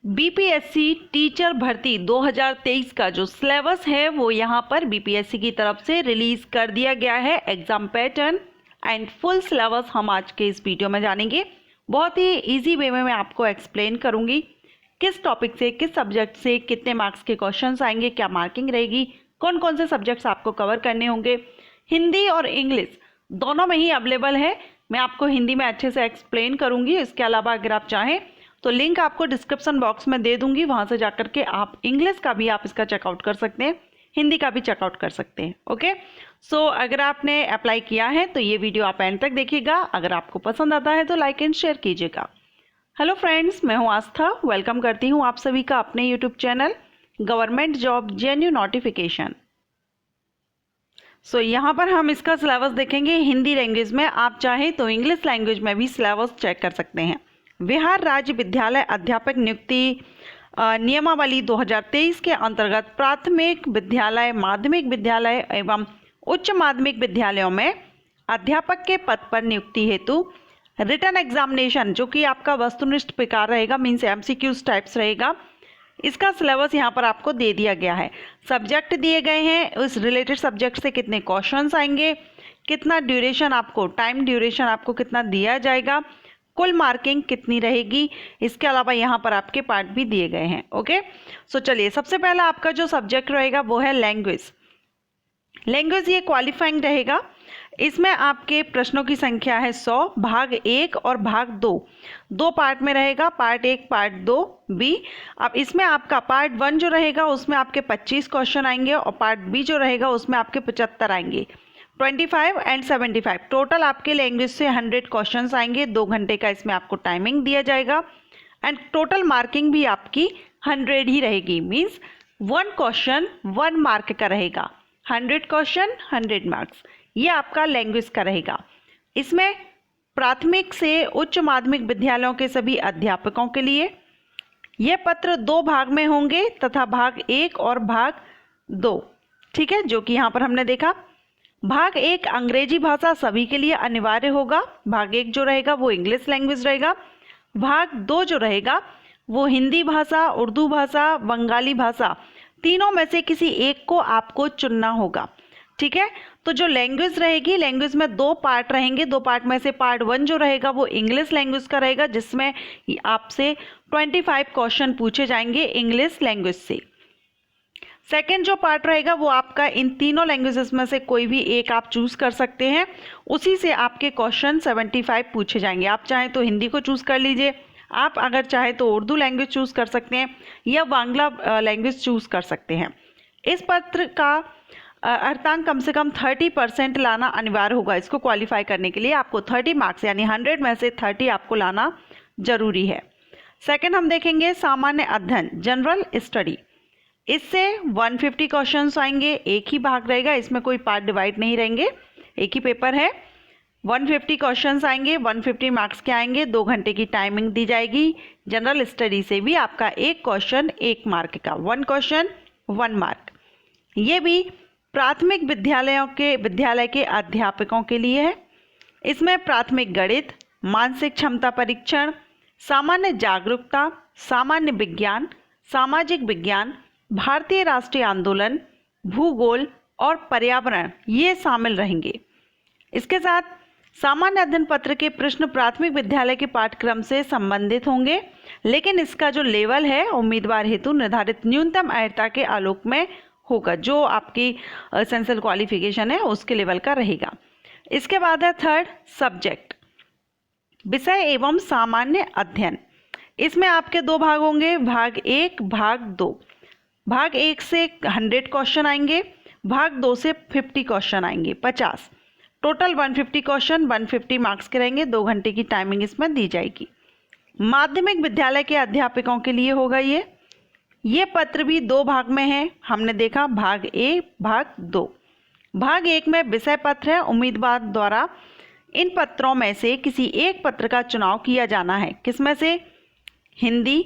BPSC teacher भर्ती 2023 का जो सिलेबस है वो यहाँ पर बीपीएससी की तरफ से रिलीज कर दिया गया है। Exam pattern and full syllabus हम आज के इस वीडियो में जानेंगे। बहुत ही इजी वे में मैं आपको एक्सप्लेन करूंगी किस टॉपिक से, किस सब्जेक्ट से कितने मार्क्स के क्वेश्चंस आएंगे, क्या मार्किंग रहेगी, कौन कौन से सब्जेक्ट्स आपको कवर करने होंगे। हिंदी और इंग्लिश दोनों में ही अवेलेबल है। मैं आपको हिंदी में अच्छे से एक्सप्लेन करूंगी। इसके अलावा अगर आप चाहें तो लिंक आपको डिस्क्रिप्शन बॉक्स में दे दूंगी, वहां से जाकर के आप इंग्लिश का भी आप इसका चेकआउट कर सकते हैं, हिंदी का भी चेकआउट कर सकते हैं। ओके, सो अगर आपने अप्लाई किया है तो ये वीडियो आप एंड तक देखिएगा। अगर आपको पसंद आता है तो लाइक एंड शेयर कीजिएगा। हेलो फ्रेंड्स, मैं हूं आस्था। वेलकम करती हूं आप सभी का अपने YouTube channel government job genuine notification. So यहाँ पर हम इसका सिलेबस देखेंगे हिंदी लैंग्वेज में। आप चाहें तो इंग्लिश लैंग्वेज में भी सिलेबस चेक कर सकते हैं। बिहार राज्य विद्यालय अध्यापक नियुक्ति नियमावली 2023 के अंतर्गत प्राथमिक विद्यालय, माध्यमिक विद्यालय एवं उच्च माध्यमिक विद्यालयों में अध्यापक के पद पर नियुक्ति हेतु रिटन एग्जामिनेशन, जो कि आपका वस्तुनिष्ठ प्रकार रहेगा, मीन्स एमसीक्यूज टाइप्स रहेगा, इसका सिलेबस यहाँ पर आपको दे दिया गया है। सब्जेक्ट दिए गए हैं, उस रिलेटेड सब्जेक्ट से कितने क्वेश्चंस आएंगे, कितना ड्यूरेशन आपको, टाइम ड्यूरेशन आपको कितना दिया जाएगा, कुल मार्किंग कितनी रहेगी। इसके अलावा यहाँ पर आपके पार्ट भी दिए गए हैं। ओके, सो चलिए, सबसे पहला आपका जो सब्जेक्ट रहेगा वो है लैंग्वेज। लैंग्वेज ये क्वालिफाइंग रहेगा। इसमें आपके प्रश्नों की संख्या है 100, भाग 1 और भाग 2, दो पार्ट में रहेगा, पार्ट 1 पार्ट 2 बी। अब इसमें आपका पार्ट 1 जो रहेगा उसमें आपके 25 क्वेश्चन आएंगे और पार्ट बी जो रहेगा उसमें आपके 75 आएंगे। 25 एंड 75 टोटल आपके लैंग्वेज से 100 क्वेश्चंस आएंगे। 2 घंटे का इसमें आपको टाइमिंग दिया जाएगा एंड टोटल मार्किंग भी आपकी 100 ही रहेगी, मीन्स 1 क्वेश्चन 1 मार्क का रहेगा। 100 क्वेश्चन 100 मार्क्स, ये आपका लैंग्वेज का रहेगा। इसमें प्राथमिक से उच्च माध्यमिक विद्यालयों के सभी अध्यापकों के लिए ये पत्र 2 भाग में होंगे तथा भाग 1 और भाग 2, ठीक है, जो कि यहाँ पर हमने देखा। भाग 1 अंग्रेजी भाषा सभी के लिए अनिवार्य होगा। भाग 1 जो रहेगा वो इंग्लिश लैंग्वेज रहेगा। भाग 2 जो रहेगा वो हिंदी भाषा, उर्दू भाषा, बंगाली भाषा, तीनों में से किसी एक को आपको चुनना होगा, ठीक है। तो जो लैंग्वेज रहेगी, लैंग्वेज में 2 पार्ट रहेंगे। 2 पार्ट में से पार्ट 1 जो रहेगा वो इंग्लिश लैंग्वेज का रहेगा, जिसमें आपसे 25 क्वेश्चन पूछे जाएंगे इंग्लिश लैंग्वेज से। सेकेंड जो पार्ट रहेगा वो आपका इन तीनों लैंग्वेजेस में से कोई भी एक आप चूज़ कर सकते हैं, उसी से आपके क्वेश्चन 75 पूछे जाएंगे। आप चाहें तो हिंदी को चूज़ कर लीजिए, आप अगर चाहें तो उर्दू लैंग्वेज चूज़ कर सकते हैं या बांग्ला लैंग्वेज चूज़ कर सकते हैं। इस पत्र का अर्थांक कम से कम 30% लाना अनिवार्य होगा। इसको क्वालिफाई करने के लिए आपको 30 मार्क्स यानी 100 में से 30 आपको लाना जरूरी है। सेकेंड हम देखेंगे सामान्य अध्ययन, जनरल स्टडी। इससे 150 क्वेश्चंस आएंगे, एक ही भाग रहेगा, इसमें कोई पार्ट डिवाइड नहीं रहेंगे, एक ही पेपर है। 150 क्वेश्चंस आएंगे, 150 मार्क्स के आएंगे। 2 घंटे की टाइमिंग दी जाएगी। जनरल स्टडी से भी आपका एक क्वेश्चन 1 मार्क का, 1 क्वेश्चन 1 मार्क। ये भी प्राथमिक विद्यालय के अध्यापकों के लिए है। इसमें प्राथमिक गणित, मानसिक क्षमता परीक्षण, सामान्य जागरूकता, सामान्य विज्ञान, सामाजिक विज्ञान, भारतीय राष्ट्रीय आंदोलन, भूगोल और पर्यावरण ये शामिल रहेंगे। इसके साथ सामान्य अध्ययन पत्र के प्रश्न प्राथमिक विद्यालय के पाठ्यक्रम से संबंधित होंगे, लेकिन इसका जो लेवल है उम्मीदवार हेतु निर्धारित न्यूनतम अर्हता के आलोक में होगा, जो आपकी एसेंशियल क्वालिफिकेशन है उसके लेवल का रहेगा। इसके बाद है थर्ड सब्जेक्ट, विषय एवं सामान्य अध्ययन। इसमें आपके 2 भाग होंगे, भाग 1 भाग 2। भाग 1 से 100 क्वेश्चन आएंगे, भाग 2 से 50 क्वेश्चन आएंगे, 50। टोटल 150 क्वेश्चन 150 मार्क्स के रहेंगे। 2 घंटे की टाइमिंग इसमें दी जाएगी। माध्यमिक विद्यालय के अध्यापकों के लिए होगा ये पत्र भी 2 भाग में है, हमने देखा, भाग 1 भाग 2। भाग 1 में विषय पत्र है, उम्मीदवार द्वारा इन पत्रों में से किसी एक पत्र का चुनाव किया जाना है। किसमें से? हिंदी,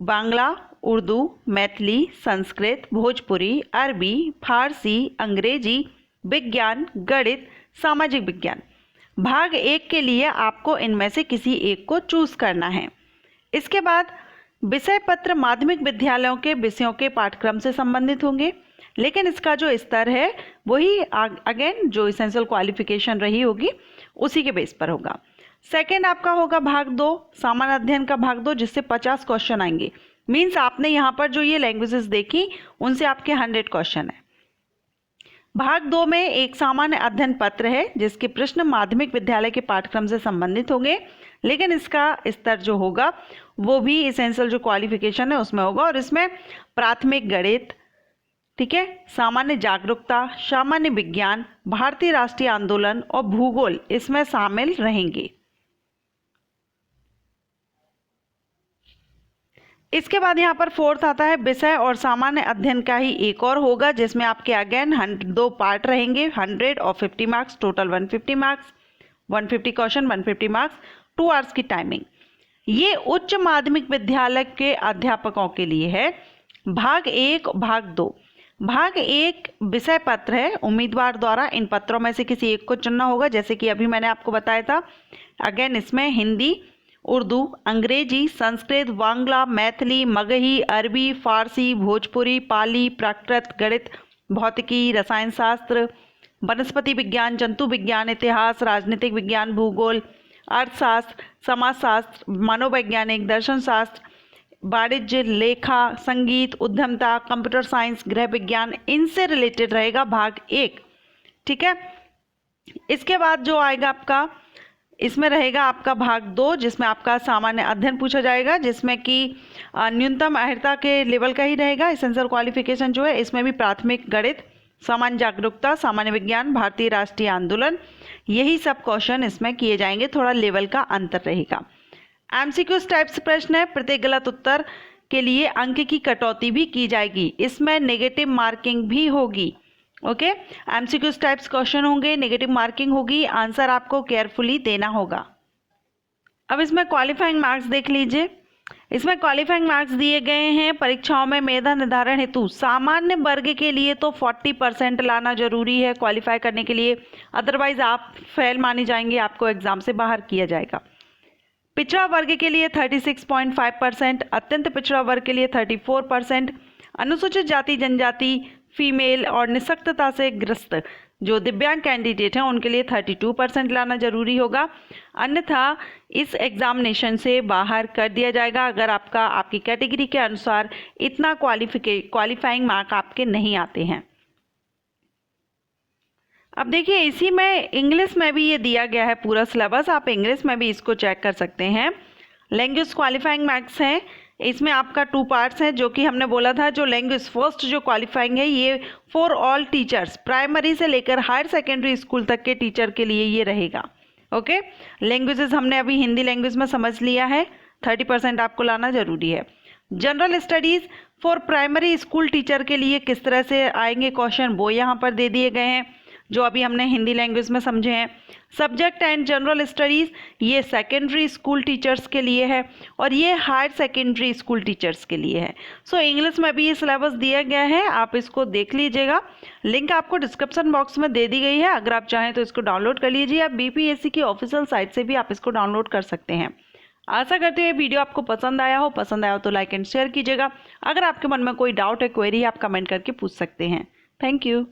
बांग्ला, उर्दू, मैथिली, संस्कृत, भोजपुरी, अरबी, फारसी, अंग्रेजी, विज्ञान, गणित, सामाजिक विज्ञान। भाग 1 के लिए आपको इनमें से किसी एक को चूज करना है। इसके बाद विषय पत्र माध्यमिक विद्यालयों के विषयों के पाठ्यक्रम से संबंधित होंगे, लेकिन इसका जो स्तर है वही अगेन जो इसेंशियल क्वालिफिकेशन रही होगी उसी के बेस पर होगा। सेकेंड आपका होगा भाग 2, सामान्य अध्ययन का भाग 2, जिससे 50 क्वेश्चन आएंगे। मीन्स आपने यहाँ पर जो ये लैंग्वेजेस देखी उनसे आपके 100 क्वेश्चन है। भाग 2 में एक सामान्य अध्ययन पत्र है जिसके प्रश्न माध्यमिक विद्यालय के पाठ्यक्रम से संबंधित होंगे, लेकिन इसका स्तर जो होगा वो भी इसेंशियल जो क्वालिफिकेशन है उसमें होगा, और इसमें प्राथमिक गणित, ठीक है, सामान्य जागरूकता, सामान्य विज्ञान, भारतीय राष्ट्रीय आंदोलन और भूगोल इसमें शामिल रहेंगे। इसके बाद यहाँ पर फोर्थ आता है विषय और सामान्य अध्ययन का ही एक और होगा, जिसमें आपके अगेन 2 पार्ट रहेंगे, 100 और 50 marks, total 150 marks, 150 question, 150 marks, 2 hours की टाइमिंग। ये उच्च माध्यमिक विद्यालय के अध्यापकों के लिए है। भाग 1, भाग 2। भाग 1 विषय पत्र है, उम्मीदवार द्वारा इन पत्रों में से किसी एक को चुनना होगा, जैसे कि अभी मैंने आपको बताया था। अगेन इसमें हिंदी, उर्दू, अंग्रेजी, संस्कृत, बांग्ला, मैथिली, मगही, अरबी, फारसी, भोजपुरी, पाली, प्राकृत, गणित, भौतिकी, रसायन शास्त्र, वनस्पति विज्ञान, जंतु विज्ञान, इतिहास, राजनीतिक विज्ञान, भूगोल, अर्थशास्त्र, समाजशास्त्र, मनोवैज्ञानिक, दर्शन शास्त्र, वाणिज्य, लेखा, संगीत, उद्यमता, कंप्यूटर साइंस, गृह विज्ञान, इनसे रिलेटेड रहेगा भाग 1, ठीक है। इसके बाद जो आएगा आपका, इसमें रहेगा आपका भाग 2, जिसमें आपका सामान्य अध्ययन पूछा जाएगा, जिसमें कि न्यूनतम अर्हता के लेवल का ही रहेगा। एसेंशियल क्वालिफिकेशन जो है इसमें भी प्राथमिक गणित, सामान्य जागरूकता, सामान्य विज्ञान, भारतीय राष्ट्रीय आंदोलन, यही सब क्वेश्चन इसमें किए जाएंगे, थोड़ा लेवल का अंतर रहेगा। एमसीक्यूज टाइप्स प्रश्न है, प्रत्येक गलत उत्तर के लिए अंक की कटौती भी की जाएगी, इसमें नेगेटिव मार्किंग भी होगी। ओके, एमसीक्यूज टाइप्स क्वेश्चन होंगे, नेगेटिव मार्किंग होगी, आंसर आपको केयरफुली देना होगा। अब इसमें क्वालिफाइंग मार्क्स देख लीजिए। इसमें क्वालिफाइंग मार्क्स दिए गए हैं परीक्षाओं में मेधा निर्धारण हेतु। सामान्य वर्ग के लिए तो 40% लाना जरूरी है क्वालिफाई करने के लिए, अदरवाइज आप फेल माने जाएंगे, आपको एग्जाम से बाहर किया जाएगा। पिछड़ा वर्ग के लिए 36.5%, अत्यंत पिछड़ा वर्ग के लिए 34%, अनुसूचित जाति जनजाति, फीमेल और निःशक्तता से ग्रस्त जो दिव्यांग कैंडिडेट हैं उनके लिए 32% लाना जरूरी होगा, अन्यथा इस एग्जामिनेशन से बाहर कर दिया जाएगा अगर आपकी कैटेगरी के अनुसार इतना क्वालिफाइंग मार्क आपके नहीं आते हैं। अब देखिए इसी में इंग्लिश में भी ये दिया गया है पूरा सिलेबस, आप इंग्लिश में भी इसको चेक कर सकते हैं। लैंग्वेज क्वालिफाइंग मार्क्स हैं, इसमें आपका 2 पार्ट्स हैं, जो कि हमने बोला था जो लैंग्वेज फर्स्ट जो क्वालिफाइंग है ये फॉर ऑल टीचर्स, प्राइमरी से लेकर हायर सेकेंडरी स्कूल तक के टीचर के लिए ये रहेगा। ओके, लैंग्वेजेस हमने अभी हिंदी लैंग्वेज में समझ लिया है, 30% आपको लाना जरूरी है। General studies for primary school teacher के लिए किस तरह से आएंगे क्वेश्चन वो यहाँ पर दे दिए गए हैं, जो अभी हमने हिंदी लैंग्वेज में समझे हैं। सब्जेक्ट एंड जनरल स्टडीज़ ये सेकेंडरी स्कूल टीचर्स के लिए है और ये हायर सेकेंडरी स्कूल टीचर्स के लिए है। सो इंग्लिश में भी ये सिलेबस दिया गया है, आप इसको देख लीजिएगा, लिंक आपको डिस्क्रिप्शन बॉक्स में दे दी गई है, अगर आप चाहें तो इसको डाउनलोड कर लीजिए, आप बीपीएससी की ऑफिशियल साइट से भी आप इसको डाउनलोड कर सकते हैं। आशा करते हुए वीडियो आपको पसंद आया हो तो लाइक एंड शेयर कीजिएगा। अगर आपके मन में कोई डाउट है, क्वेरी है, आप कमेंट करके पूछ सकते हैं। Thank you.